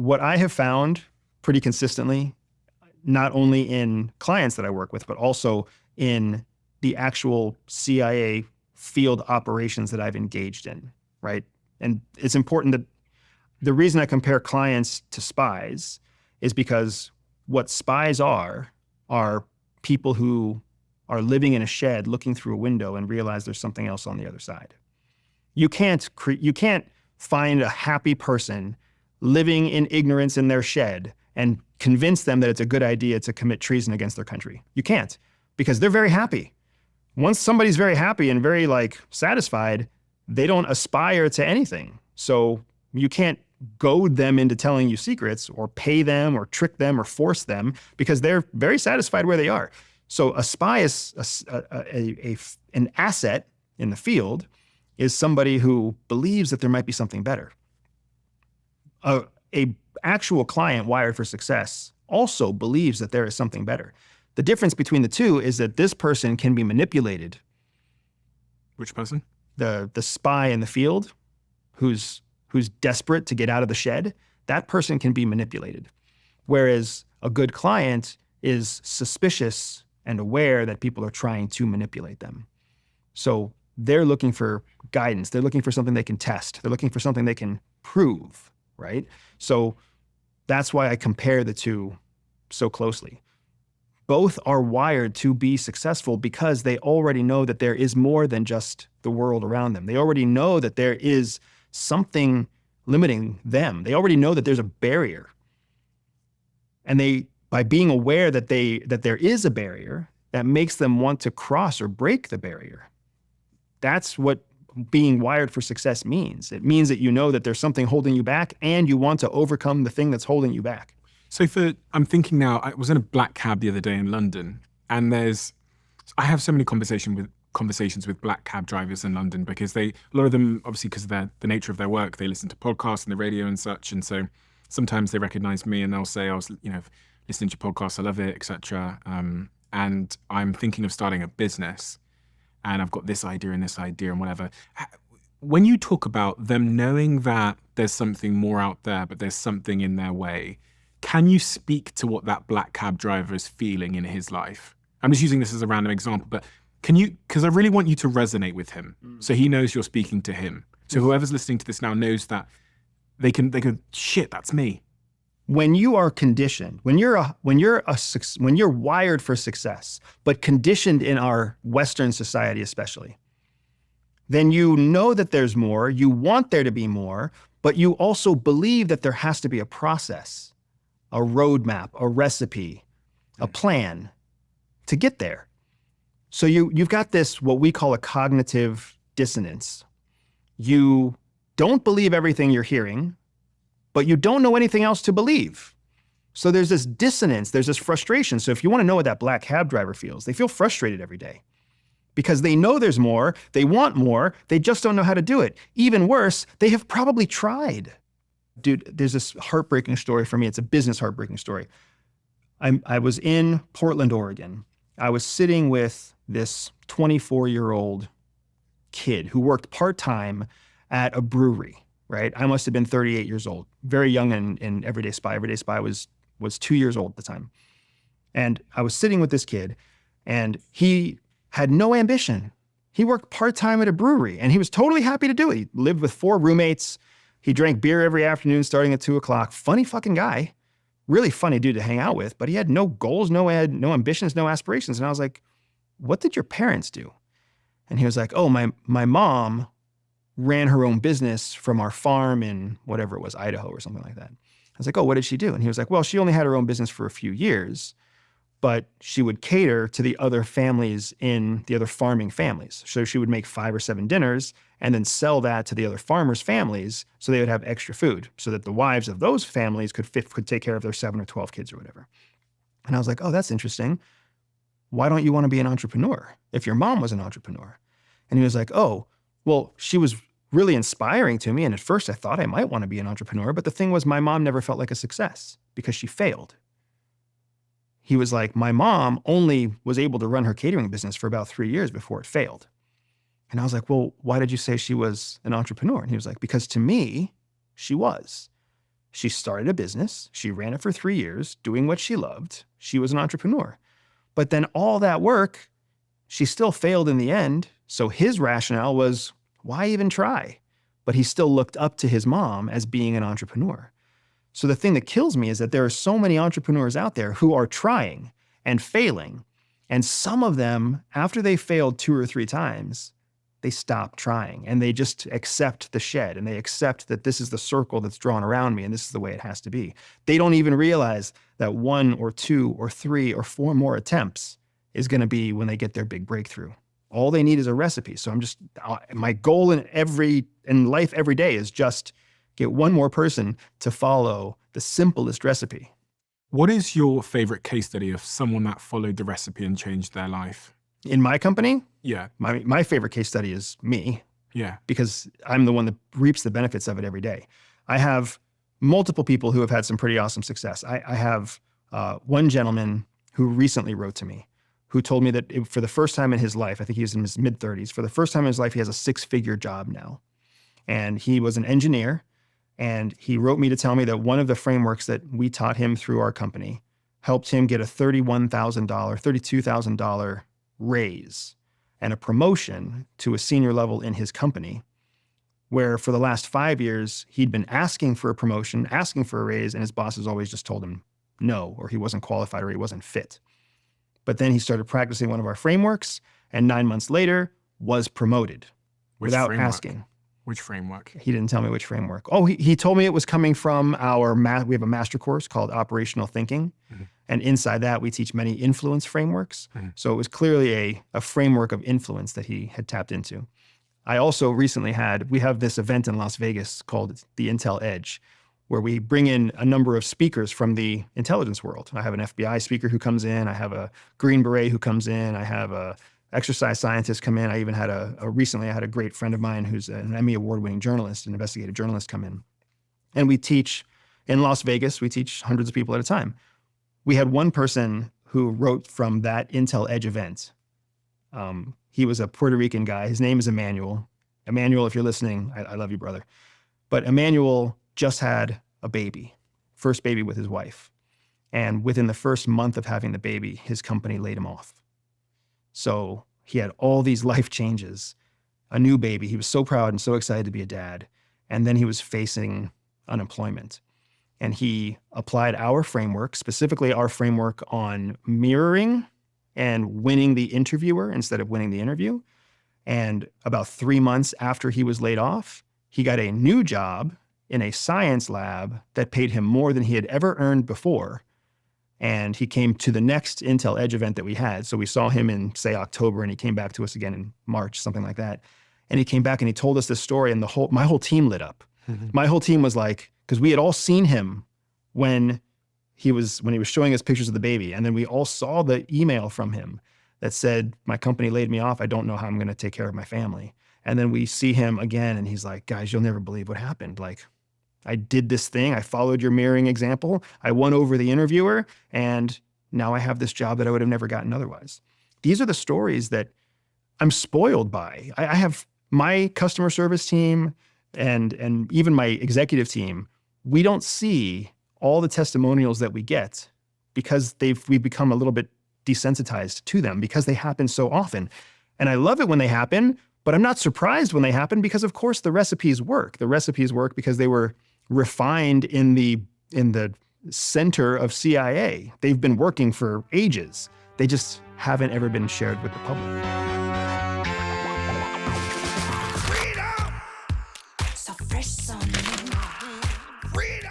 what I have found pretty consistently, not only in clients that I work with, but also in the actual CIA field operations that I've engaged in, right? And it's important that the reason I compare clients to spies is because what spies are people who are living in a shed looking through a window and realize there's something else on the other side. You can't find a happy person living in ignorance in their shed and convince them that it's a good idea to commit treason against their country. You can't, because they're very happy. Once somebody's very happy and very satisfied, they don't aspire to anything. So you can't goad them into telling you secrets or pay them or trick them or force them because they're very satisfied where they are. So a spy is an asset in the field is somebody who believes that there might be something better. A actual client wired for success also believes that there is something better. The difference between the two is that this person can be manipulated. Which person? The spy in the field who's desperate to get out of the shed, that person can be manipulated. Whereas a good client is suspicious and aware that people are trying to manipulate them. So they're looking for guidance. They're looking for something they can test. They're looking for something they can prove, right? So that's why I compare the two so closely. Both are wired to be successful because they already know that there is more than just the world around them. They already know that there is something limiting them. They already know that there's a barrier. And by being aware that there is a barrier, that makes them want to cross or break the barrier. That's what being wired for success means. It means that you know that there's something holding you back and you want to overcome the thing that's holding you back. So I'm thinking now, I was in a black cab the other day in London, and I have so many conversations with black cab drivers in London because a lot of them, obviously because of the nature of their work, they listen to podcasts and the radio and such. And so sometimes they recognize me and they'll say, I was, listening to your podcast, I love it, etc. And I'm thinking of starting a business and I've got this idea and whatever. When you talk about them knowing that there's something more out there, but there's something in their way, can you speak to what that black cab driver is feeling in his life? I'm just using this as a random example, but can you, because I really want you to resonate with him so he knows you're speaking to him. So whoever's listening to this now knows that they can shit, that's me. When you are conditioned, when you're wired for success, but conditioned in our Western society especially, then you know that there's more, you want there to be more, but you also believe that there has to be a process, a roadmap, a recipe, a plan to get there. So you've got this, what we call a cognitive dissonance. You don't believe everything you're hearing, but you don't know anything else to believe. So there's this dissonance, there's this frustration. So if you want to know what that black cab driver feels, they feel frustrated every day because they know there's more, they want more, they just don't know how to do it. Even worse, they have probably tried. Dude, there's this heartbreaking story for me. It's a business heartbreaking story. I was in Portland, Oregon. I was sitting with this 24-year-old kid who worked part-time at a brewery, right? I must have been 38 years old, very young in Everyday Spy. Everyday Spy was 2 years old at the time. And I was sitting with this kid and he had no ambition. He worked part-time at a brewery and he was totally happy to do it. He lived with 4 roommates. He drank beer every afternoon starting at 2 o'clock. Funny fucking guy. Really funny dude to hang out with, but he had no goals, no ambitions, no aspirations. And I was like, what did your parents do? And he was like, oh, my mom ran her own business from our farm in whatever it was, Idaho or something like that. I was like, oh, what did she do? And he was like, well, she only had her own business for a few years, but she would cater to the other families in the other farming families. So she would make 5 or 7 dinners and then sell that to the other farmers' families so they would have extra food so that the wives of those families could take care of their 7 or 12 kids or whatever. And I was like, oh, that's interesting. Why don't you want to be an entrepreneur if your mom was an entrepreneur? And he was like, oh, well, she was really inspiring to me. And at first I thought I might want to be an entrepreneur. But the thing was, my mom never felt like a success because she failed. He was like, my mom only was able to run her catering business for about 3 years before it failed. And I was like, well, why did you say she was an entrepreneur? And he was like, because to me, she was. She started a business. She ran it for 3 years, doing what she loved. She was an entrepreneur. But then all that work, she still failed in the end. So his rationale was, why even try? But he still looked up to his mom as being an entrepreneur. So the thing that kills me is that there are so many entrepreneurs out there who are trying and failing. And some of them, after they failed 2 or 3 times, they stop trying and they just accept the shed and they accept that this is the circle that's drawn around me and this is the way it has to be. They don't even realize that 1 or 2 or 3 or 4 more attempts is going to be when they get their big breakthrough. All they need is a recipe. So my goal in life every day is just get 1 more person to follow the simplest recipe. What is your favorite case study of someone that followed the recipe and changed their life? In my company, Yeah. my favorite case study is me, Yeah. because I'm the one that reaps the benefits of it every day. I have multiple people who have had some pretty awesome success. I have one gentleman who recently wrote to me, who told me that for the first time in his life, I think he was in his mid-30s, for the first time in his life, he has a 6-figure job now. And he was an engineer, and he wrote me to tell me that one of the frameworks that we taught him through our company helped him get a $32,000 raise and a promotion to a senior level in his company, where for the last 5 years, he'd been asking for a promotion, asking for a raise, and his bosses always just told him no, or he wasn't qualified, or he wasn't fit. But then he started practicing one of our frameworks, and 9 months later was promoted without asking. Which framework? He didn't tell me which framework. Oh, he told me it was coming from we have a master course called Operational Thinking. Mm-hmm. And inside that, we teach many influence frameworks. Mm-hmm. So it was clearly a framework of influence that he had tapped into. I also recently we have this event in Las Vegas called the Intel Edge, where we bring in a number of speakers from the intelligence world. I have an FBI speaker who comes in. I have a Green Beret who comes in. I have a exercise scientists come in. I even had recently I had a great friend of mine who's an Emmy award-winning journalist, an investigative journalist, come in. And we teach in Las Vegas, we teach hundreds of people at a time. We had one person who wrote from that Intel Edge event. He was a Puerto Rican guy. His name is Emmanuel. Emmanuel, if you're listening, I love you, brother. But Emmanuel just had a baby, first baby with his wife. And within the first month of having the baby, his company laid him off. So he had all these life changes, a new baby. He was so proud and so excited to be a dad. And then he was facing unemployment. And he applied our framework, specifically our framework on mirroring and winning the interviewer instead of winning the interview. And about 3 months after he was laid off, he got a new job in a science lab that paid him more than he had ever earned before. And he came to the next Intel Edge event that we had. So we saw him in, say, October, and he came back to us again in March, something like that. And he came back and he told us this story, and my whole team lit up. Mm-hmm. My whole team was like, because we had all seen him when he was showing us pictures of the baby. And then we all saw the email from him that said, my company laid me off. I don't know how I'm going to take care of my family. And then we see him again, and he's like, guys, you'll never believe what happened. Like, I did this thing. I followed your mirroring example. I won over the interviewer, and now I have this job that I would have never gotten otherwise. These are the stories that I'm spoiled by. I have my customer service team and even my executive team. We don't see all the testimonials that we get because we've become a little bit desensitized to them because they happen so often. And I love it when they happen, but I'm not surprised when they happen because, of course, the recipes work. The recipes work because they were refined in the center of CIA. They've been working for ages. They just haven't ever been shared with the public. Freedom! So fresh on me. Freedom!